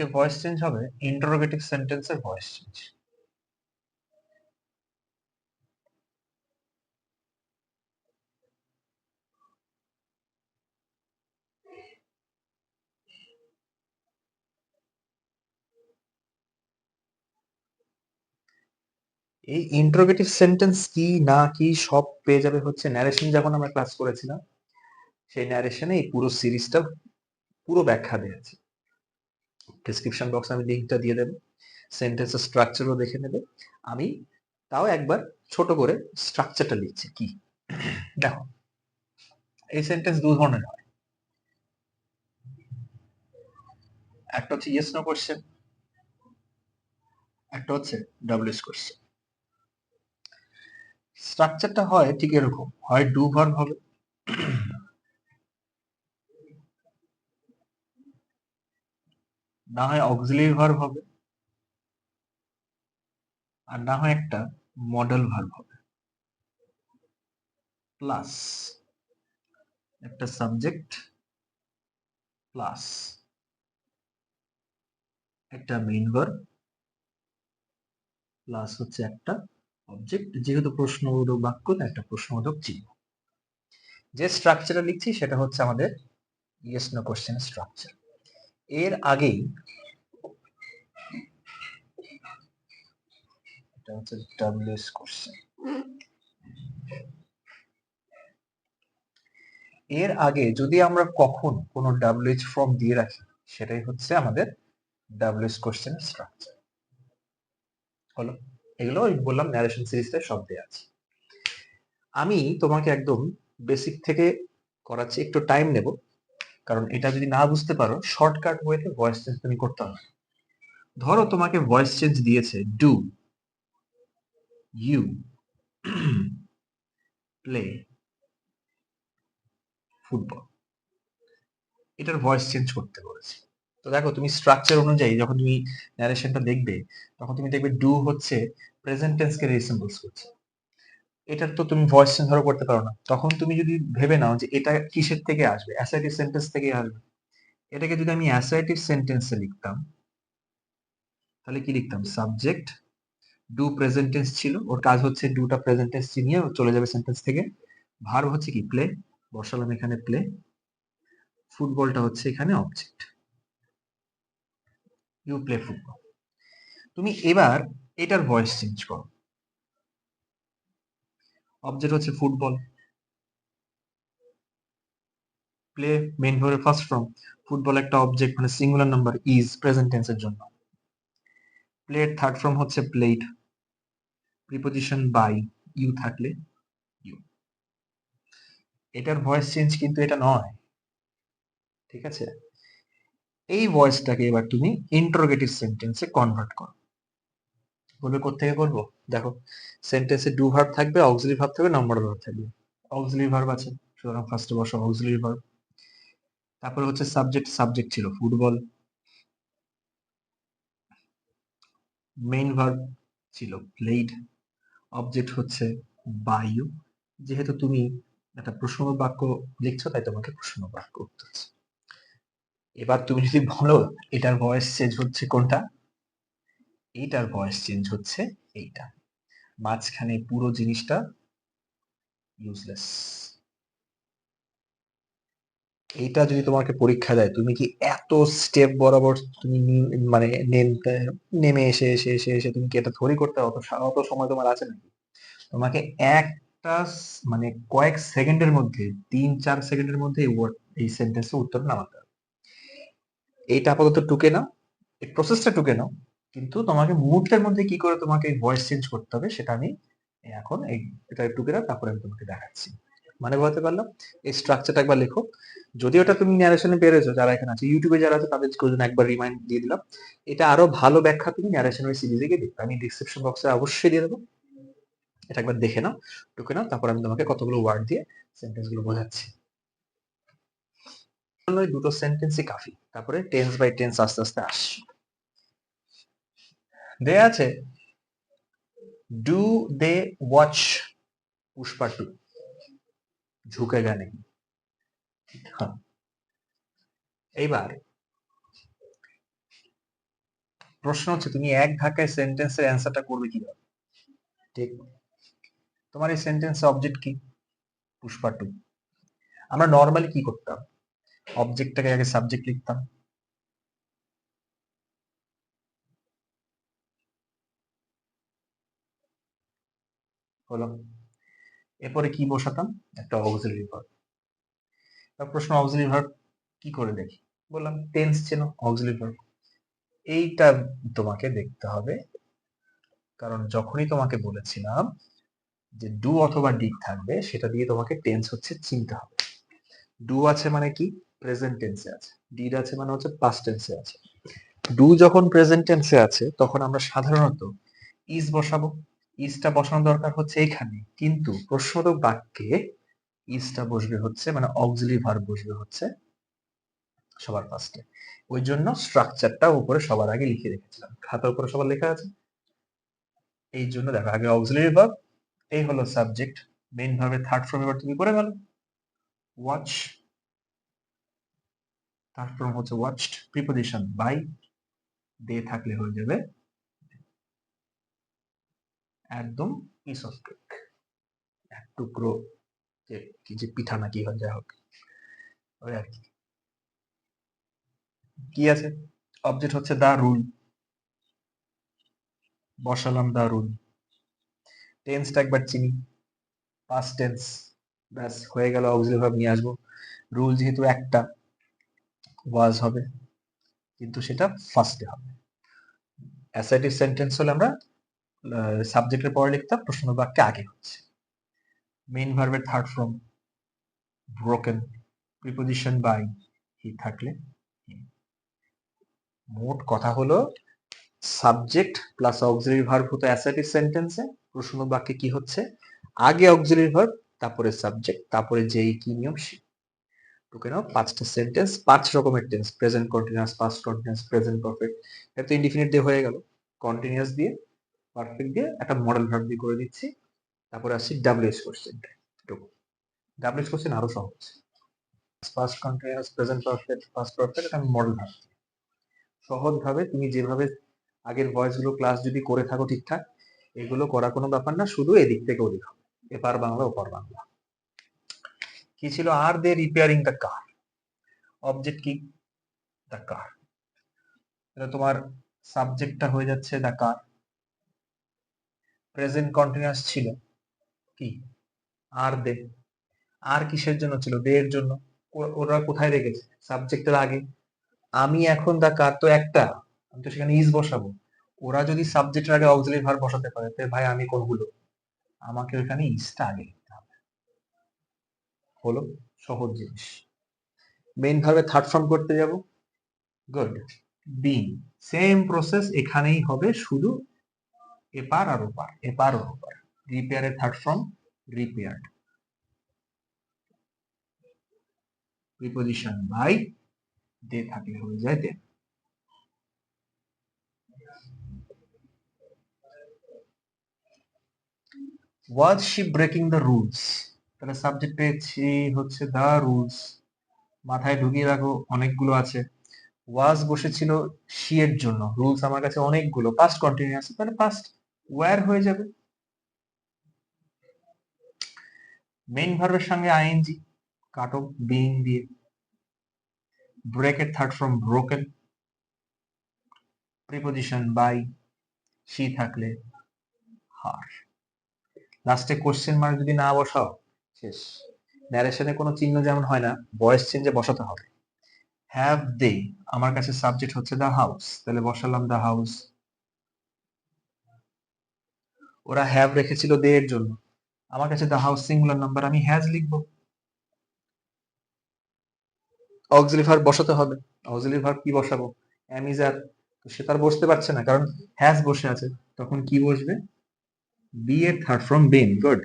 এর voice change হবে interrogative সেন্টেন্সের ভয়েস চেঞ্জ। এই ইন্টারোগেটিভ সেন্টেন্স কি না কি সব পেয়ে যাবে হচ্ছে ন্যারেশন, যখন আমরা ক্লাস করেছিলাম সেই ন্যারেশনে এই পুরো সিরিজটা পুরো ব্যাখ্যা দেওয়া আছে। ডেসক্রিপশন বক্সে আমি লিঙ্কটা দিয়ে দেবো, সেন্টেন্সের স্ট্রাকচারও দেখে নেবে। আমি তাও একবার ছোট করে স্ট্রাকচারটা লিখছি কি। দেখো, এই সেন্টেন্স দু ধরনের হয়, একটা হচ্ছে ইয়েস নো কোশ্চেন, একটা হচ্ছে ডাব্লিউএস কোশ্চেন। স্ট্রাকচারটা হয় ঠিক এরকম, হয় ডু ভার্ব হবে, না হয় অক্সিলারি ভার্ব হবে, আর না হয় একটা মডেল ভার্ব হবে, প্লাস একটা সাবজেক্ট, প্লাস একটা মেইন ভার্ব, প্লাস হচ্ছে একটা অবজেক্ট। যেহেতু প্রশ্নবোধক বাক্য, তাই একটা প্রশ্নবোধক চিহ্ন। যে স্ট্রাকচারটা লিখছি সেটা হচ্ছে আমাদের ইয়েস নো কোশ্চেন স্ট্রাকচার। এর আগেই এটা হচ্ছে ডাব্লিউএস কোশ্চেন। এর আগে যদি আমরা কখন কোনো ডাব্লিউএইচ ফর্ম দিয়ে রাখি, সেটাই হচ্ছে আমাদের ডাব্লিউএস কোশ্চেন স্ট্রাকচার হলো। এগুলো ওই বললাম ন্যারেশন সিরিজটা সব দেয়া আছে। আমি তোমাকে একদম বেসিক থেকে করাচ্ছি, একটু টাইম নেব, কারণ এটা যদি না বুঝতে পারো শর্টকাট ওয়েতে ভয়েস চেঞ্জ তুমি করতে হবে। ধরো তোমাকে ভয়েস চেঞ্জ দিয়েছে ডু ইউ প্লে ফুটবল, এটার ভয়েস চেঞ্জ করতে বলেছে। তো দেখো, তুমি স্ট্রাকচার অনুযায়ী যখন তুমি ন্যারেশনটা দেখবে, তখন তুমি দেখবে ডু হচ্ছে প্রেজেন্ট টেন্সকে রিসেম্বলস করছে। এটার তো তুমি ভয়েস চেঞ্জ ধরো করতে পারো না। তখন তুমি যদি ভেবে নাও যে এটা কিসের থেকে আসবে, অ্যাসার্টিভ সেন্টেন্স থেকে আসবে, এটাকে যদি আমি অ্যাসার্টিভ সেন্টেন্সে লিখতাম, তাহলে কি লিখতাম? সাবজেক্ট, ডু প্রেজেন্ট টেন্স ছিল, ওর কাজ হচ্ছে ডুটা প্রেজেন্ট টেন্স চিনিয়ে চলে যাবে সেন্টেন্স থেকে। ভার্ব হচ্ছে কি? প্লে, বসালাম এখানে প্লে। ফুটবলটা হচ্ছে এখানে অবজেক্ট, ইউ প্লে ফুটবল। তুমি এবার এটার ভয়েস চেঞ্জ করো। অবজেক্ট হচ্ছে ফুটবল, প্লে মেইন ভার্বের ফার্স্ট ফর্ম, ফুটবল একটা অবজেক্ট মানে সিঙ্গুলার নাম্বার, ইজ প্রেজেন্ট টেন্সের জন্য। প্লে এর থার্ড ফর্ম হচ্ছে প্লেড, প্রিপোজিশন বাই, ইউ থাকলে ইউ। এটার ভয়েস চেঞ্জ কিন্তু এটা নয়, ঠিক আছে? এই ভয়েসটাকে এবার তুমি ইন্টারোগেটিভ সেন্টেন্সে কনভার্ট করো। বলবে কোত্থেকে করবো? দেখো, সেন্টেন্সে ডু ভার্ব থাকবে, অক্সিলারি ভার্ব থাকবে, নাম্বার ভার্ব থাকবে। অক্সিলারি ভার্ব আছে, সুতরাং ফার্স্টে বসো অক্সিলারি ভার্ব। তারপরে হচ্ছে সাবজেক্ট, সাবজেক্ট ছিল ফুটবল। মেইন ভার্ব ছিল প্লেড, অবজেক্ট হচ্ছে বাই ইউ। যেহেতু তুমি একটা প্রশ্ন বাক্য লিখছো, তাই তোমাকে প্রশ্ন বাক্য করতে হচ্ছে। এবার তুমি যদি বলো এটার ভয়েস চেঞ্জ হচ্ছে কোনটা, এইটার ভয়েস চেঞ্জ হচ্ছে এইটা, মাঝখানে পুরো জিনিসটা ইউজলেস। এইটা যদি তোমাকে পরীক্ষা দেয়, তুমি কি এত স্টেপ বরাবর তুমি মানে নেমে এসে এসে এসে এসে তুমি কি এটা থরি করতে হবে? অত সময় তোমার আছে নাকি? তোমাকে একটা মানে কয়েক সেকেন্ডের মধ্যে, 3-4 সেকেন্ডের মধ্যে এই ওয়ার্ড, এই সেন্টেন্সের উত্তর নামাতে হবে। এইটা আপাতত টুকে নাও, এই প্রসেসটা টুকে নাও, কিন্তু তোমাকে মুহূর্তের মধ্যে কি করে তোমাকে ভয়েস চেঞ্জ করতে হবে সেটা আমি এখন এই এটা টুকে নাও, তারপরে আমি তোমাকে দেখাচ্ছি। মানে বলতে পারলাম? এই স্ট্রাকচারটা একবার লেখো। যদি ওটা তুমি ন্যারেশনে পেরেছো, যারা এখানে আছে ইউটিউবে যারা আছে তাদের জন্য একবার রিমাইন্ড দিয়ে দিলাম। এটা আরো ভালো ব্যাখ্যা তুমি ন্যারেশনের সিরিজে গিয়ে দেখবে, আমি ডিসক্রিপশন বক্সে অবশ্যই দিয়ে দেবো। এটা একবার দেখে নাও, টুকে নাও, তারপর আমি তোমাকে কতগুলো ওয়ার্ড দিয়ে সেন্টেন্স গুলো বোঝাচ্ছি। ওই দুটো সেন্টেন্সই কাফি, তারপরে টেন্স বাই টেন্স আস্তে আস্তে আসছে। দেয়া আছে ডু দে ওয়াচ পুষ্পা 2, ঝুঁকেগা নেই। হ্যাঁ, এইবার প্রশ্ন হচ্ছে তুমি এক ধাক্কায় সেন্টেন্সের অ্যান্সারটা করবে কিভাবে? ঠিক, তোমার এই সেন্টেন্সের অবজেক্ট কি? পুষ্পা টু। আমরা নর্মালি কি করতাম? অবজেক্টটাকে আগে সাবজেক্ট লিখতাম, হলো, এরপরে কি বসাতাম? একটা অক্সিলারি ভার্ব। প্রশ্ন অক্সিলারি ভার্ব কি করে দেখি? বললাম টেন্স চেনো, অক্সিলারি ভার্ব। এইটা তোমাকে দেখতে হবে, কারণ যখনই তোমাকে বলেছিলাম যে ডু অথবা ডিড থাকবে, সেটা দিয়ে তোমাকে টেন্স হচ্ছে চিনতে হবে। ডু আছে মানে কি? প্রেজেন্ট টেন্সে আছে। ডিড আছে মানে হচ্ছে পাস্ট টেন্সে আছে। ডু যখন প্রেজেন্ট টেন্সে আছে তখন আমরা সাধারণত ইজ বসাবো। ইজটা বসানো দরকার হচ্ছে এখানে, কিন্তু প্রশ্নবোধক বাক্যে ইজটা বসবে হচ্ছে, মানে অক্সিলারি ভার্ব বসবে হচ্ছে সবার ফার্স্টে। ওই জন্য স্ট্রাকচারটা উপরে সবার আগে লিখে রেখেছিলাম, খাতার উপরে সবার লেখা আছে। এই জন্য দেখো, আগে অক্সিলারি ভার্ব, এই হলো সাবজেক্ট, মেইন ভার্বের থার্ড ফর্ম এবার তুমি করে গেল, ওয়াচ, থার্ড ফর্ম হচ্ছে ওয়াচড, প্রিপোজিশন বাই, দে থাকলে হয়ে যাবে একদম পিস অফ কেক, এক টুকরো, যে কি যে পিঠা না কি হয়, যাই হোক, ওই আর কি। কি আছে? অবজেক্ট হচ্ছে দা রুল, বসালাম দা রুল। টেন্সটা একবার চিনি, পাস্ট টেন্স, ব্যাস হয়ে গেল, অক্সিলারি ভার্ব নিয়ে আসবো। রুল যেহেতু একটা, ওয়াজ হবে, কিন্তু সেটা ফার্স্টে হবে। অ্যাসার্টিভ সেন্টেন্স হলে আমরা সাবজেক্টের পরে লিখতাম, প্রশ্ন বাক্যে আগে হচ্ছে। মেইন ভার্বের third form broken, preposition by, he থাকলে him। মোট কথা হলো সাবজেক্ট প্লাস অক্সিলারি ভার্ব হতো অ্যাসার্টিভ সেন্টেন্সে, প্রশ্ন বাক্যে কি হচ্ছে? আগে অক্সিলারি ভার্ব, তারপরে সাবজেক্ট, তারপরে যেই কি নিয়ম সে। তোকে নাও পাঁচটা সেন্টেন্স, পাঁচ রকমের tense, present continuous, past continuous, present perfect. এটা তো ইনডিফিনিট দিয়ে হয়ে গেল, কন্টিনিউয়াস দিয়ে, পারফেক্ট দিয়ে, একটা মডেল ভার্ব দিয়ে করে দিচ্ছি। তারপরে আসছি ডাব্লিউএইচ কোশ্চেন। ডাব্লিউএইচ কোশ্চেন আরো সহজ, past continuous, present perfect, past perfect, আমি মডেল ভার্ব। সহজ ভাবে তুমি যেভাবে আগের ভয়েস গুলো ক্লাস যদি করে থাকো ঠিকঠাক, এগুলো করা কোনো ব্যাপার না, শুধু এদিক থেকে ওদিক হবে, এপার বাংলা ওপার বাংলা। কি ছিল? আর they repairing the car, object কি? The car. এটা তোমার সাবজেক্টটা হয়ে যাচ্ছে দ্য কার। প্রেজেন্ট কন্টিনিউয়াস ছিল কি? আর দে। আর কিসের জন্য ছিল? দে এর জন্য। ওরা কোথায় রেখেছে? সাবজেক্টের আগে। আমি এখন দ্য কার তো একটা, আমি তো সেখানে ইজ বসাবো। ওরা যদি সাবজেক্টের আগে অক্সিলারি ভার্ব বসাতে পারে, তাহলে ভাই আমি কোনগুলো? আমাকে ওখানে ইজটা আগে লিখতে হবে। হলো, সহজ জিনিস। মেইন ভার্বে থার্ড ফর্ম করতে যাব, গুড, বিং। সেম প্রসেস এখানেই হবে, শুধু এপার আর ওপার, এপার আর ওপার। রিপেয়ারের third form repaired, preposition by, they থাকলে হয়ে যায় then. Was she breaking the rules, তাহলে সাবজেক্ট পেয়েছি হচ্ছে দ্য রুলস, মাথায় ঢুকিয়ে রাখো অনেকগুলো আছে। ওয়াজ বসেছিল শি এর জন্য, রুলস আমার কাছে অনেকগুলো, পাস্ট কন্টিনিউয়াস, তাহলে পাস্ট ওয়্যার হয়ে যাবে। মেইন ভার্বের সঙ্গে আইএনজি কাটো বিং দিয়ে। ব্রেকের third form broken, preposition by, she থাকলে হার। লাস্টে কোশ্চেন মার্ক যদি না বসাও, শেষ। ন্যারেশনে কোনো চিহ্ন যেমন হয় না, ভয়েস চেঞ্জে বসাতে হবে। হ্যাভ দে, আমার কাছে সাবজেক্ট হচ্ছে দ্য হাউস, তাহলে বসালাম দ্য হাউস। ওরা হ্যাভ রেখেছিল দে এর জন্য, আমার কাছে দ্য হাউস সিঙ্গুলার নাম্বার, আমি হ্যাজ লিখবো। অক্সিলারি ভার্ব বসাতে হবে, অক্সিলারি ভার্ব কি বসাবো? অ্যাম ইজ আর, তো সে তার বসতে পারছে না কারণ হ্যাজ বসে আছে, তখন কি বসবে? বি এর থার্ড ফর্ম বিন, গুড।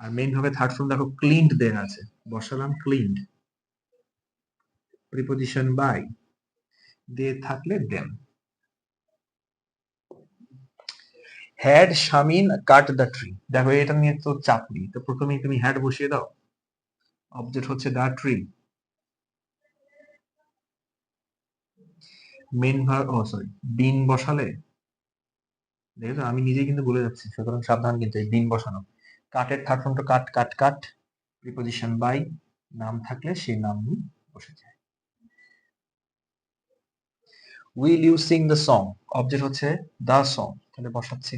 আর মেইন ভাবে থার্ড ফর্ম দেখো ক্লিনড দেয়া আছে, বসালাম ক্লিনড, প্রিপোজিশন বাই, দে থাকলে then. Had Shamin cut the tree, দেখো এটা নিয়ে তো চাপ নেই, তো প্রথমেই তুমি হ্যাড বসিয়ে দাও, অবজেক্ট হচ্ছে the tree. Main verb, sorry, been বসালে, দেখো আমি নিজেই কিন্তু বলে যাচ্ছি, সুতরাং সাবধান কিন্তু এই বিন বসানো। কাটের থার্ড ফর্ম তো কাট কাট কাট, প্রিপোজিশন বাই, নাম থাকলে সেই নাম বসে যায়। Will you sing the song, object হচ্ছে দ্য সং, তাহলে বসাচ্ছি।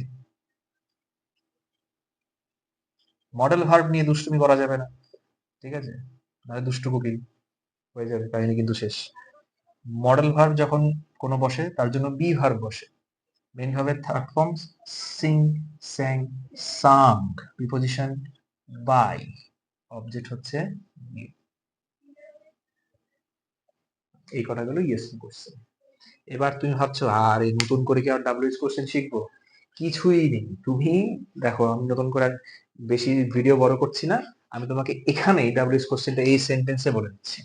মডেল ভার্ব নিয়ে দুষ্টুমি করা যাবে না, ঠিক আছে, নাহলে দুষ্টু কোকিল হয়ে যাবে, কাহিনী কিন্তু শেষ। মডেল ভার্ব যখন কোনো বসে তার জন্য বি ভার্ব বসে। মেন ভার্বের third form sing, sang, sung, preposition by, object হচ্ছে you। এই কথাগুলো ইয়েস কোশ্চেন। এবার তুমি ভাবছো আর এই নতুন করে কি আর ডাব্লিউএইচ কোশ্চেন শিখবো? কিছুই নেই। তুমি দেখো, আমি নতুন করে আর বেশি ভিডিও বড় করছি না, আমি তোমাকে এখানেই ডাব্লিউএইচ কোশ্চেনটা এই সেন্টেন্সে বলে দিচ্ছি।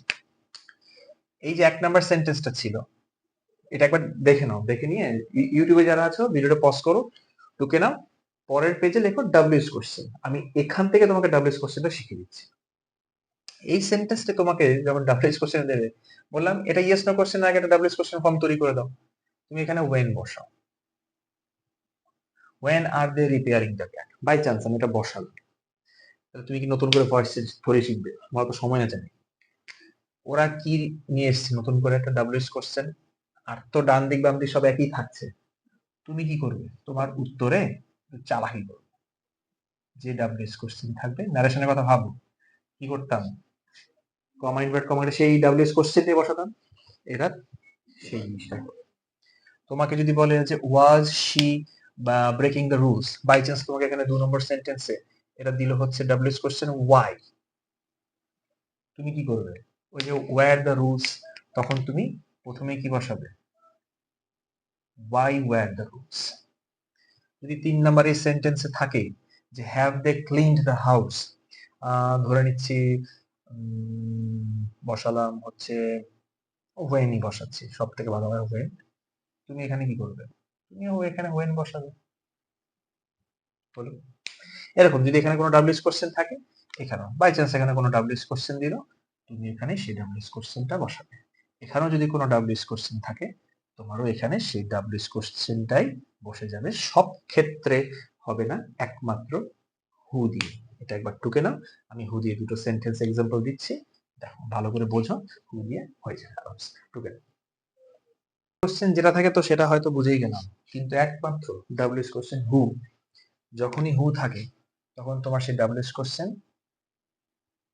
এই যে 1 নাম্বার সেন্টেন্সটা ছিল, এটা একবার দেখে নাও, দেখে নিয়ে ইউটিউবে যারা আছো ভিডিওটা পজ করো, ঢুকে নাও, পরের পেজে লেখো ডাব্লিউএইচ কোশ্চেন। আমি এখান থেকে তোমাকে ডাব্লিউএইচ কোশ্চেনটা শিখিয়ে দিচ্ছি। এই সেন্টেন্সটা তোমাকে যখন ডাব্লিউএইচ কোশ্চেন দেবে, বললাম এটা ইয়েস নো কোশ্চেন, আগে একটা ডাব্লিউএইচ কোশ্চেন ফর্ম তৈরি করে দাও। তুমি এখানে ওয়েন বসাও, when are they repairing the cat, by chance আমি এটা বসালাম, তাহলে তুমি কি নতুন করে ভয়েস ধরে শিখবে? তোমার তো সময় আছে না। ওরা কি নিয়ে এসছে নতুন করে একটা ডাব্লিউএইচ কোশ্চেন, আর তো ডান দিক বাম দিক সব একই থাকছে, তুমি কি করবে? তোমার উত্তরে চালাকি করবে। যে ডাব্লিউএইচ কোশ্চেন থাকবে, ন্যারেশনের কথা ভাবো, কি করতাম, কমা ইনভার্ট কমাটা সেই ডাব্লিউএইচ কোশ্চেন দিয়ে বসাতাম, এরা সেই জিনিসটা করে। তোমাকে যদি বলে যে ওয়াজ শি বা breaking the rules, by chance তোমাকে এখানে 2 নম্বর সেন্টেন্সে এটা দিল হচ্ছে ডাব্লিউএইচ কোশ্চেন ওয়াই, তুমি কি করবে? ওই যে ওয়্যার দ্য রুলস, তখন তুমি প্রথমে কি বসাবে? Why were the rules. যদি 3 নম্বরের সেন্টেন্সে থাকে যে have they cleaned the house, ধরে নিচ্ছি বসালাম হচ্ছে ওয়েনই বসাচ্ছি, সব থেকে ভালো হয় ওয়েন, তুমি এখানে কি করবে? তুমিও এখানে ওয়েন বসাবে, বলো। এরকম যদি এখানে কোনো ডাব্লিউএইচ কোশ্চেন থাকে, এখানেও বাই চান্স এখানে কোনো ডাব্লিউএইচ কোশ্চেন দিল, তুমি এখানে সেই ডাব্লিউএইচ কোশ্চেনটা বসাবে। এখানেও যদি কোনো ডাব্লিউএইচ কোশ্চেন থাকে, তোমারও এখানে সেই ডাব্লিউএইচ কোশ্চেনটাই বসে যাবে। সব ক্ষেত্রে হবে না, একমাত্র হু দিয়ে। এটা একবার টুকে নাও, আমি হু দিয়ে দুটো সেন্টেন্স এক্সাম্পল দিচ্ছি, দেখো ভালো করে বোঝো, হু দিয়ে হয়ে যায় আরামসে, টুকে নাও। কোশ্চেন যেটা থাকে তো সেটা হয়তো বুঝেই গেলাম, কিন্তু একমাত্র ডাব্লিউএইচ কোশ্চেন হু, যখনই হু থাকে তখন তোমার সেই ডাব্লিউএইচ কোশ্চেন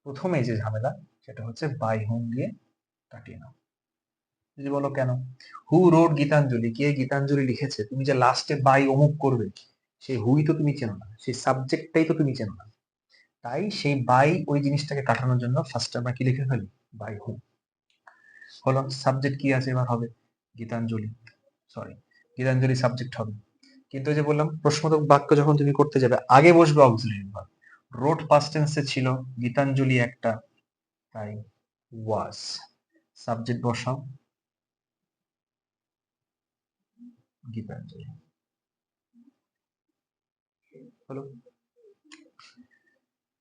প্রথমে যে ঝামেলা সেটা হচ্ছে বাই হুম দিয়ে কাটিয়ে নাও। যদি বলো কেন, হু রোড গীতাঞ্জলি, কে গীতাঞ্জলি লিখেছে, তুমি যে লাস্টে বাই অমুক করবে, সেই হুই তো তুমি চেনো না, সেই সাবজেক্টটাই তো তুমি চেনো না, তাই সেই বাই ওই জিনিসটাকে কাটানোর জন্য ফার্স্ট আমরা কি লিখে ফেলি, বাই হুম। হলো, সাবজেক্ট কি আছে এবার হবে গীতাঞ্জলি, সরি, গীতাঞ্জলি সাবজেক্ট হবে। কিন্তু ওই যে বললাম প্রশ্নবোধক বাক্য যখন তুমি করতে যাবে আগে বসবে অক্সিলারি ভার্ব, রোড পাস্ট টেন্সে ছিল, গীতাঞ্জলি একটা, তাই ওয়াজ, সাবজেক্ট বসাও গীতাঞ্জলি, হলো।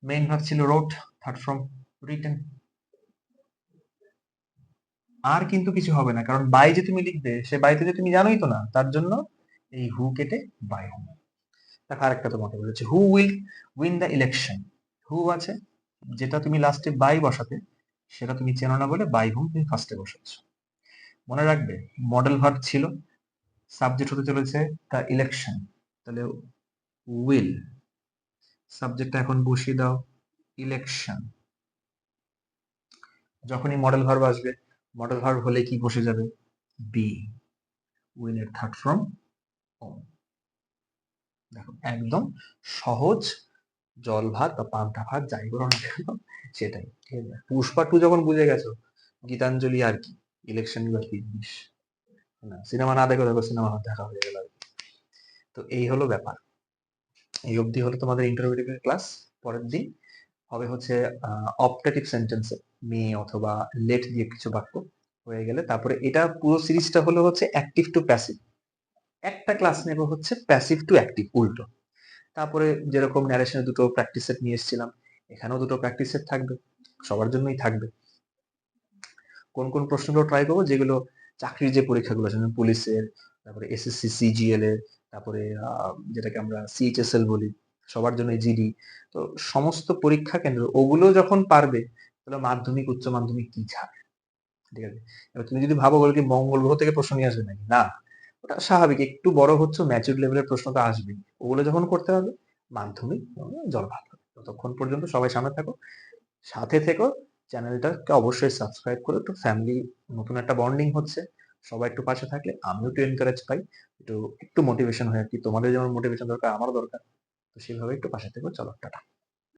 মেইন ভার্ব ছিল রোড, থার্ড ফর্ম রিটেন। আর কিন্তু কিছু হবে না, কারণ বাই যে তুমি লিখবে সে বাইতে যে তুমি জানোই তো না, তার জন্য এই হু কেটে বাই হবে। দেখো আরেকটা তোমাকে বলেছে, who will win the election, who আছে, যেটা তুমি লাস্টে বাই বসাতে সেটা তুমি চেনো না বলে বাই হুম তুমি ফার্স্টে বসাচ্ছ। মনে রাখবে মডেল ভার্ব ছিল, সাবজেক্ট হতে চলেছে দ্য ইলেকশন, তাহলে উইল, সাবজেক্টটা এখন বসিয়ে দাও ইলেকশন। যখনই মডেল ভার্ব আসবে, মডেল ভার্ব হলে কি বসে যাবে, বি, উইন এর থার্ড ফর্ম ওন। দেখো একদম সহজ, জল ভাত বা পান্তা ভাত যাই করো না কেন সেটাই, ঠিক আছে। পুষ্পা 2 যখন বুঝে গেছো গীতাঞ্জলি আর কি, ইলেকশন গুলো কি জিনিস, না সিনেমা না দেখো, দেখো সিনেমা দেখা হয়ে গেল আর কি। তো এই হলো ব্যাপার, এই অবধি হলো তোমাদের ইন্টারোগেটিভ ক্লাস। পরের দিন হবে হচ্ছে অপটেটিভ সেন্টেন্সে মে অথবা লেট দিয়ে কিছু বাক্য হয়ে গেলে, তারপরে এটা পুরো সিরিজটা হলো হচ্ছে অ্যাক্টিভ টু প্যাসিভ, একটা ক্লাস নেব হচ্ছে প্যাসিভ টু অ্যাক্টিভ উল্টো। তারপরে যেরকম ন্যারেশনে দুটো প্র্যাকটিস সেট নিয়ে এসেছিলাম, এখানেও দুটো প্র্যাকটিস সেট থাকবে, সবার জন্যই থাকবে। কোন কোন প্রশ্নগুলো ট্রাই করবো, যেগুলো চাকরির যে পরীক্ষাগুলো আছে, যেমন পুলিশের, তারপরে এসএসসি, সিজিএল এর, তারপরে যেটাকে আমরা সিএইচএসএল বলি, সবার জন্য জিডি। তো সমস্ত পরীক্ষা কেন্দ্র ওগুলো যখন পারবে, তাহলে মাধ্যমিক, উচ্চ মাধ্যমিক কি ছাড়, ঠিক আছে? এবার তুমি যদি ভাবো বলো কি মঙ্গল গ্রহ থেকে প্রশ্ন নিয়ে আসবে নাকি, না, ওটা স্বাভাবিক, একটু বড় হচ্ছে, ম্যাচুর লেভেলের প্রশ্ন তো আসবেই, ওগুলো যখন করতে হবে মাধ্যমিক জল ভাত হবে। ততক্ষণ পর্যন্ত সবাই সামনে থাকো, সাথে থেকো, চ্যানেলটাকে অবশ্যই সাবস্ক্রাইব করো, একটু ফ্যামিলি, নতুন একটা বন্ডিং হচ্ছে, সবাই একটু পাশে থাকলে আমিও একটু এনকারেজ পাই, একটু একটু মোটিভেশন হয় আর কি, তোমাদের যেমন মোটিভেশন দরকার আমারও দরকার, তো সেইভাবে একটু পাশে থেকো। চলো, টাটা।